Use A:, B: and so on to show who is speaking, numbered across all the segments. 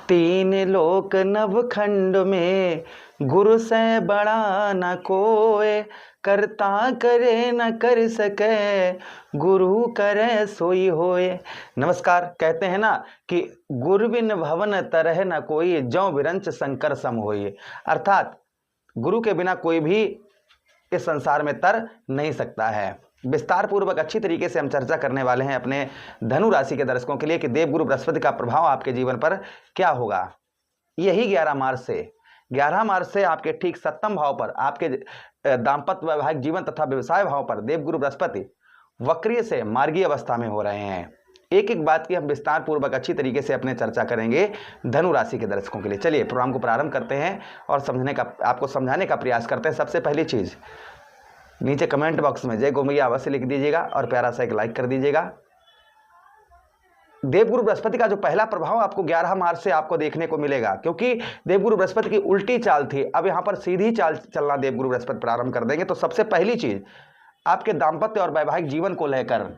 A: तीन लोक नवखंड में गुरु से बड़ा न कोय, करता करे न कर सके गुरु करे सोई होए। नमस्कार। कहते हैं ना कि गुरु बिन भवन तरह न कोई, जौ विरंच शंकर सम होए। अर्थात गुरु के बिना कोई भी इस संसार में तर नहीं सकता है। विस्तार पूर्वक अच्छी तरीके से हम चर्चा करने वाले हैं अपने धनु राशि के दर्शकों के लिए कि देवगुरु बृहस्पति का प्रभाव आपके जीवन पर क्या होगा। यही 11 मार्च से आपके ठीक 7वें भाव पर, आपके दाम्पत्य वैवाहिक जीवन तथा व्यवसाय भाव पर देवगुरु बृहस्पति वक्रीय से मार्गीय अवस्था में हो रहे हैं। एक एक बात की हम विस्तार पूर्वक अच्छी तरीके से अपने चर्चा करेंगे धनु राशि के दर्शकों के लिए। चलिए प्रोग्राम को प्रारंभ करते हैं और आपको समझाने का प्रयास करते हैं। सबसे पहली चीज, नीचे कमेंट बॉक्स में जय गोमैया अवश्य लिख दीजिएगा और प्यारा सा एक लाइक कर दीजिएगा। देवगुरु बृहस्पति का जो पहला प्रभाव आपको 11 मार्च से आपको देखने को मिलेगा, क्योंकि देवगुरु बृहस्पति की उल्टी चाल थी, अब यहां पर सीधी चाल चलना देवगुरु बृहस्पति प्रारंभ कर देंगे। तो सबसे पहली चीज आपके दाम्पत्य और वैवाहिक जीवन को लेकर,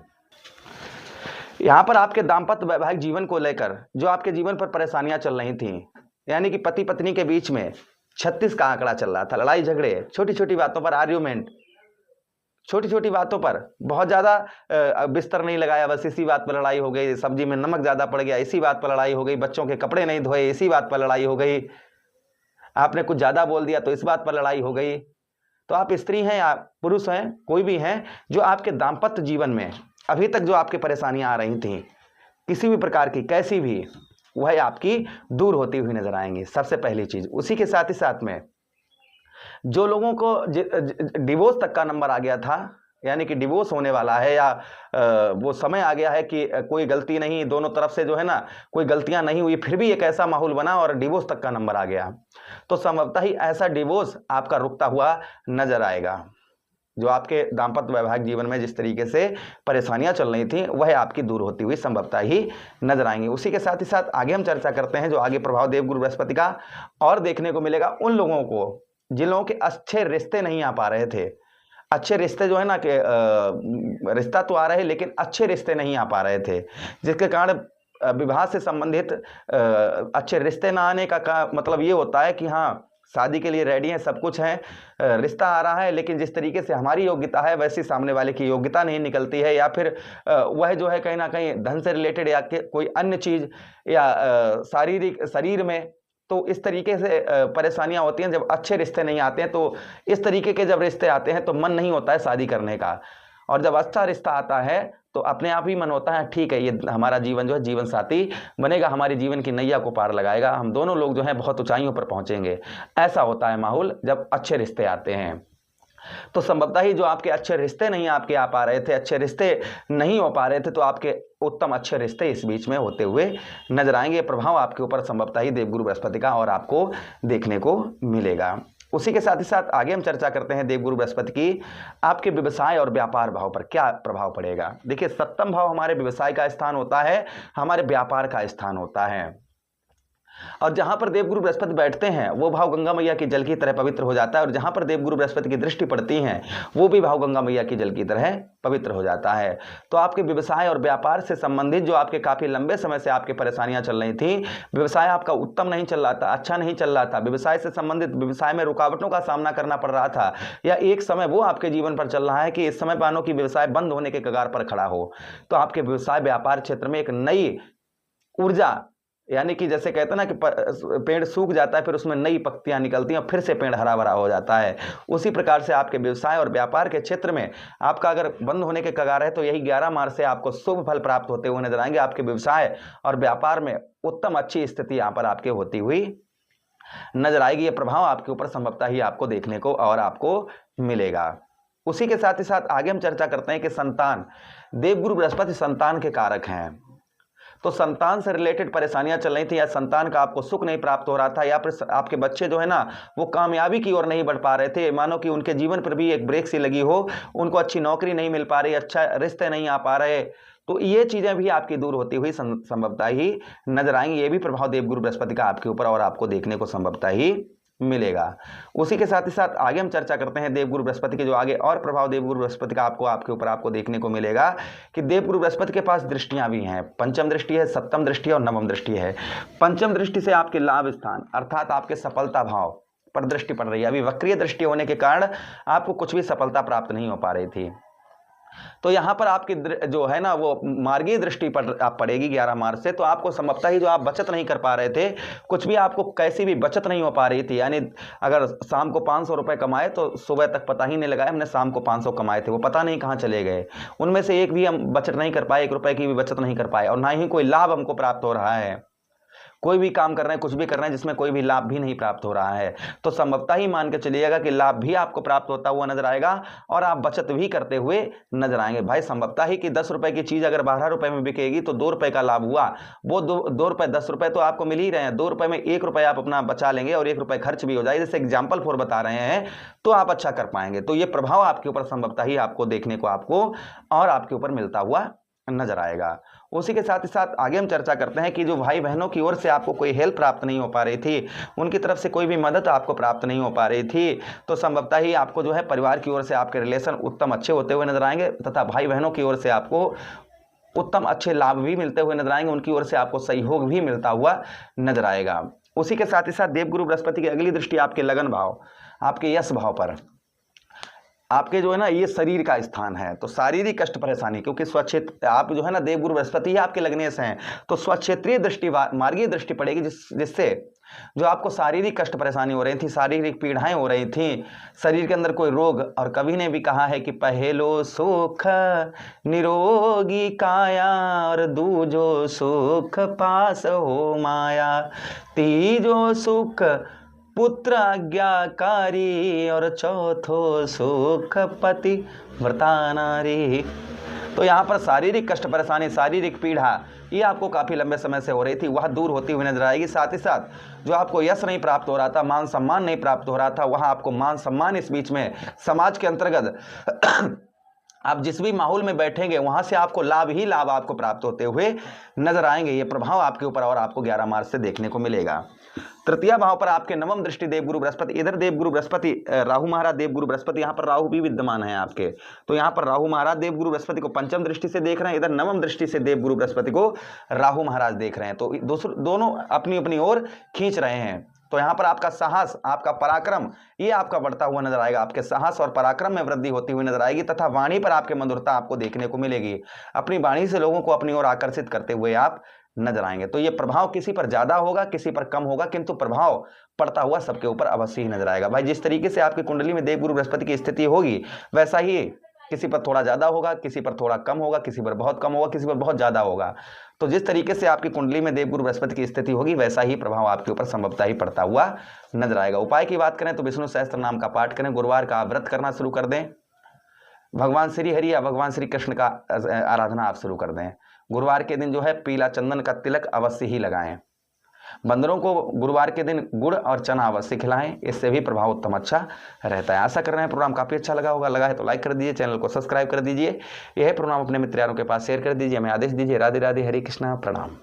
A: यहां पर आपके दाम्पत्य वैवाहिक जीवन को लेकर जो आपके जीवन पर परेशानियां चल रही थी, यानी कि पति पत्नी के बीच में 36 का आंकड़ा चल रहा था, लड़ाई झगड़े, छोटी छोटी बातों पर आर्ग्यूमेंट, छोटी छोटी बातों पर बहुत ज़्यादा बिस्तर नहीं लगाया बस इसी बात पर लड़ाई हो गई, सब्जी में नमक ज़्यादा पड़ गया इसी बात पर लड़ाई हो गई, बच्चों के कपड़े नहीं धोए इसी बात पर लड़ाई हो गई, आपने कुछ ज़्यादा बोल दिया तो इस बात पर लड़ाई हो गई। तो आप स्त्री हैं या पुरुष हैं, कोई भी हैं, जो आपके दाम्पत्य जीवन में अभी तक जो आपकी परेशानियां आ रही थी किसी भी प्रकार की, कैसी भी, वह आपकी दूर होती हुई नजर आएंगी। सबसे पहली चीज। उसी के साथ ही साथ में जो लोगों को डिवोर्स तक का नंबर आ गया था, यानी कि डिवोर्स होने वाला है या वो समय आ गया है कि कोई गलती नहीं, दोनों तरफ से जो है ना कोई गलतियां नहीं हुई, फिर भी एक ऐसा माहौल बना और डिवोर्स तक का नंबर आ गया, तो संभवतः ही ऐसा डिवोर्स आपका रुकता हुआ नजर आएगा। जो आपके दाम्पत्य वैवाहिक जीवन में जिस तरीके से परेशानियां चल रही थी वह आपकी दूर होती हुई संभवतः ही नजर आएंगी। उसी के साथ ही साथ आगे हम चर्चा करते हैं जो आगे प्रभाव देवगुरु बृहस्पति का और देखने को मिलेगा उन लोगों को जिन लोगों के अच्छे रिश्ते नहीं आ पा रहे थे। अच्छे रिश्ते जो है ना कि रिश्ता तो आ रहे लेकिन अच्छे रिश्ते नहीं आ पा रहे थे, जिसके कारण विवाह से संबंधित अच्छे रिश्ते ना आने का मतलब ये होता है कि हाँ शादी के लिए रेडी हैं, सब कुछ है, रिश्ता आ रहा है, लेकिन जिस तरीके से हमारी योग्यता है वैसी सामने वाले की योग्यता नहीं निकलती है, या फिर वह जो है कहीं ना कहीं धन से रिलेटेड या कोई अन्य चीज या शारीरिक शरीर में, तो इस तरीके से परेशानियां होती हैं। जब अच्छे रिश्ते नहीं आते हैं तो इस तरीके के जब रिश्ते आते हैं तो मन नहीं होता है शादी करने का, और जब अच्छा रिश्ता आता है तो अपने आप ही मन होता है ठीक है ये हमारा जीवन जो है जीवन साथी बनेगा, हमारे जीवन की नैया को पार लगाएगा, हम दोनों लोग जो हैं बहुत ऊंचाइयों पर पहुंचेंगे। ऐसा होता है माहौल जब अच्छे रिश्ते आते हैं। तो संभवतः ही जो आपके अच्छे रिश्ते नहीं आपके आ पा रहे थे, अच्छे रिश्ते नहीं हो पा रहे थे, तो आपके उत्तम अच्छे रिश्ते इस बीच में होते हुए नजर आएंगे। प्रभाव आपके ऊपर संभवतः ही देवगुरु बृहस्पति का और आपको देखने को मिलेगा। उसी के साथ ही साथ आगे हम चर्चा करते हैं देवगुरु बृहस्पति की आपके व्यवसाय और व्यापार भाव पर क्या प्रभाव पड़ेगा। देखिए 7वां भाव हमारे व्यवसाय का स्थान होता है, हमारे व्यापार का स्थान होता है, और जहां पर देवगुरु बृहस्पति बैठते हैं वो भाव गंगा मैया की जल की तरह पवित्र हो जाता है, और जहां पर देवगुरु बृहस्पति की दृष्टि पड़ती है वो भी भाव गंगा मैया की जल की तरह पवित्र हो जाता है। तो आपके व्यवसाय और व्यापार से संबंधित जो आपके काफी लंबे समय से आपकी परेशानियां चल रही थी, व्यवसाय आपका उत्तम नहीं चल रहा था, अच्छा नहीं चल रहा था, व्यवसाय से संबंधित व्यवसाय में रुकावटों का सामना करना पड़ रहा था, या एक समय वो आपके जीवन पर चल रहा है कि इस समय मानो कि व्यवसाय बंद होने के कगार पर खड़ा हो, तो आपके व्यवसाय व्यापार क्षेत्र में एक नई ऊर्जा, यानी कि जैसे कहते हैं ना कि पेड़ सूख जाता है फिर उसमें नई पत्तियां निकलती हैं और फिर से पेड़ हरा भरा हो जाता है, उसी प्रकार से आपके व्यवसाय और व्यापार के क्षेत्र में आपका अगर बंद होने के कगार है तो यही 11 मार्च से आपको शुभ फल प्राप्त होते हुए नजर आएंगे। आपके व्यवसाय और व्यापार में उत्तम अच्छी स्थिति यहाँ पर आपके होती हुई नजर आएगी। यह प्रभाव आपके ऊपर संभवतः ही आपको देखने को और आपको मिलेगा। उसी के साथ ही साथ आगे हम चर्चा करते हैं कि संतान, देवगुरु बृहस्पति संतान के कारक हैं, तो संतान से रिलेटेड परेशानियां चल रही थी, या संतान का आपको सुख नहीं प्राप्त हो रहा था, या फिर आपके बच्चे जो है ना वो कामयाबी की ओर नहीं बढ़ पा रहे थे, मानो कि उनके जीवन पर भी एक ब्रेक सी लगी हो, उनको अच्छी नौकरी नहीं मिल पा रही, अच्छा रिश्ते नहीं आ पा रहे, तो ये चीजें भी आपकी दूर होती हुई संभवतः ही नजर आएंगी। ये भी प्रभाव देवगुरु बृहस्पति का आपके ऊपर और आपको देखने को संभवतः ही मिलेगा। उसी के साथ ही साथ आगे हम चर्चा करते हैं देवगुरु बृहस्पति के जो आगे और प्रभाव देवगुरु बृहस्पति का आपके ऊपर आपको देखने को मिलेगा कि देवगुरु बृहस्पति के पास दृष्टियां भी हैं। पंचम दृष्टि है, सप्तम दृष्टि है और नवम दृष्टि है। पंचम दृष्टि से आपके लाभ स्थान अर्थात आपके सफलता भाव पर दृष्टि पड़ रही है। अभी वक्रीय दृष्टि होने के कारण आपको कुछ भी सफलता प्राप्त नहीं हो पा रही थी, तो यहां पर आपकी जो है ना वो मार्गीय दृष्टि पर आप पड़ेगी 11 मार्च से। तो आपको संभवतः ही जो आप बचत नहीं कर पा रहे थे, कुछ भी आपको कैसी भी बचत नहीं हो पा रही थी, यानी अगर शाम को 500 रुपए कमाए तो सुबह तक पता ही नहीं लगाए हमने शाम को 500 कमाए थे, वो पता नहीं कहां चले गए। उनमें से एक भी हम बचत नहीं कर पाए, 1 रुपए की भी बचत नहीं कर पाए, और ना ही कोई लाभ हमको प्राप्त हो रहा है। कोई भी काम कर रहे हैं, कुछ भी कर रहे हैं जिसमें कोई भी लाभ भी नहीं प्राप्त हो रहा है। तो संभवतः ही मान के चलिएगा कि लाभ भी आपको प्राप्त होता हुआ नजर आएगा और आप बचत भी करते हुए नजर आएंगे। भाई संभवतः ही कि 10 रुपए की चीज अगर 12 रुपए में बिकेगी तो 2 रुपए का लाभ हुआ, वो 2 रुपए 10 रुपए तो आपको मिल ही रहे हैं। 2 रुपए में 1 रुपए आप अपना बचा लेंगे और 1 रुपए खर्च भी हो जाए, जैसे एग्जाम्पल फॉर बता रहे हैं, तो आप अच्छा कर पाएंगे। तो ये प्रभाव आपके ऊपर संभवतः ही आपको देखने को आपको और आपके ऊपर मिलता हुआ नजर आएगा। उसी के साथ ही साथ आगे हम चर्चा करते हैं कि जो भाई बहनों की ओर से आपको कोई हेल्प प्राप्त नहीं हो पा रही थी, उनकी तरफ से कोई भी मदद आपको प्राप्त नहीं हो पा रही थी, तो संभवतः ही आपको जो है परिवार की ओर से आपके रिलेशन उत्तम अच्छे होते हुए नजर आएंगे तथा भाई बहनों की ओर से आपको उत्तम अच्छे लाभ भी मिलते हुए नजर आएंगे, उनकी ओर से आपको सहयोग भी मिलता हुआ नजर आएगा। उसी के साथ ही साथ देवगुरु बृहस्पति की अगली दृष्टि आपके लगन भाव, आपके यश भाव पर, आपके जो है ना ये शरीर का स्थान है, तो शारीरिक कष्ट परेशानी, क्योंकि स्वक्षेत्र आप जो है ना देवगुरु बृहस्पति ही आपके लगने से हैं, तो स्वक्षेत्रीय दृष्टि मार्गीय दृष्टि पड़ेगी, जिससे जो आपको शारीरिक कष्ट परेशानी हो रही थी, शारीरिक पीड़ाएं हो रही थी, शरीर के अंदर कोई रोग, और कवि ने भी कहा है कि पहलो सुख निरोगी काया और दूजो सुख पास हो माया, तीजो सुख पुत्र आज्ञाकारी और चौथो सुख पति व्रता नारी। तो यहाँ पर शारीरिक कष्ट परेशानी, शारीरिक पीड़ा ये आपको काफ़ी लंबे समय से हो रही थी, वह दूर होती हुई नजर आएगी। साथ ही साथ जो आपको यश नहीं प्राप्त हो रहा था, मान सम्मान नहीं प्राप्त हो रहा था, वहाँ आपको मान सम्मान इस बीच में समाज के अंतर्गत आप जिस भी माहौल में बैठेंगे वहां से आपको लाभ ही लाभ आपको प्राप्त होते हुए नजर आएंगे। ये प्रभाव आपके ऊपर और आपको 11 मार्च से देखने को मिलेगा। तृतीय भाव पर आपके नवम दृष्टि देवगुरु बृहस्पति, इधर देवगुरु बृहस्पति राहु महाराज देवगुरु बृहस्पति, यहाँ पर राहु भी विद्यमान है आपके, तो यहाँ पर राहु महाराज देवगुरु बृहस्पति को पंचम दृष्टि से देख रहे हैं, इधर नवम दृष्टि से देवगुरु बृहस्पति को राहु महाराज देख रहे हैं, तो दोनों अपनी अपनी ओर खींच रहे हैं। तो यहाँ पर आपका साहस, आपका पराक्रम ये आपका बढ़ता हुआ नजर आएगा, आपके साहस और पराक्रम में वृद्धि होती हुई नजर आएगी, तथा वाणी पर आपके मधुरता आपको देखने को मिलेगी। अपनी वाणी से लोगों को अपनी ओर आकर्षित करते हुए आप नजर आएंगे। तो ये प्रभाव किसी पर ज्यादा होगा, किसी पर कम होगा, किंतु प्रभाव पड़ता हुआ सबके ऊपर अवश्य ही नजर आएगा। भाई जिस तरीके से आपकी कुंडली में देवगुरु बृहस्पति की स्थिति होगी, वैसा ही किसी पर थोड़ा ज्यादा होगा, किसी पर थोड़ा कम होगा, किसी पर बहुत कम होगा, किसी पर बहुत ज्यादा होगा। तो जिस तरीके से आपकी कुंडली में देवगुरु बृहस्पति की स्थिति होगी, वैसा ही प्रभाव आपके ऊपर संभवतः ही पड़ता हुआ नजर आएगा। उपाय की बात करें तो विष्णु सहस्त्र नाम का पाठ करें, गुरुवार का व्रत करना शुरू कर दें, भगवान श्री हरि या भगवान श्री कृष्ण का आराधना आप शुरू कर दें। गुरुवार के दिन जो है पीला चंदन का तिलक अवश्य ही लगाएं। बंदरों को गुरुवार के दिन गुड़ और चना अवश्य खिलाएं, इससे भी प्रभाव उत्तम अच्छा रहता है। आशा कर रहे हैं प्रोग्राम काफ़ी अच्छा लगा होगा, लगा है तो लाइक कर दीजिए, चैनल को सब्सक्राइब कर दीजिए। यह प्रोग्राम अपने मित्र यारों के पास शेयर कर दीजिए, हमें आदेश दीजिए। राधे राधे, हरे कृष्णा, प्रणाम।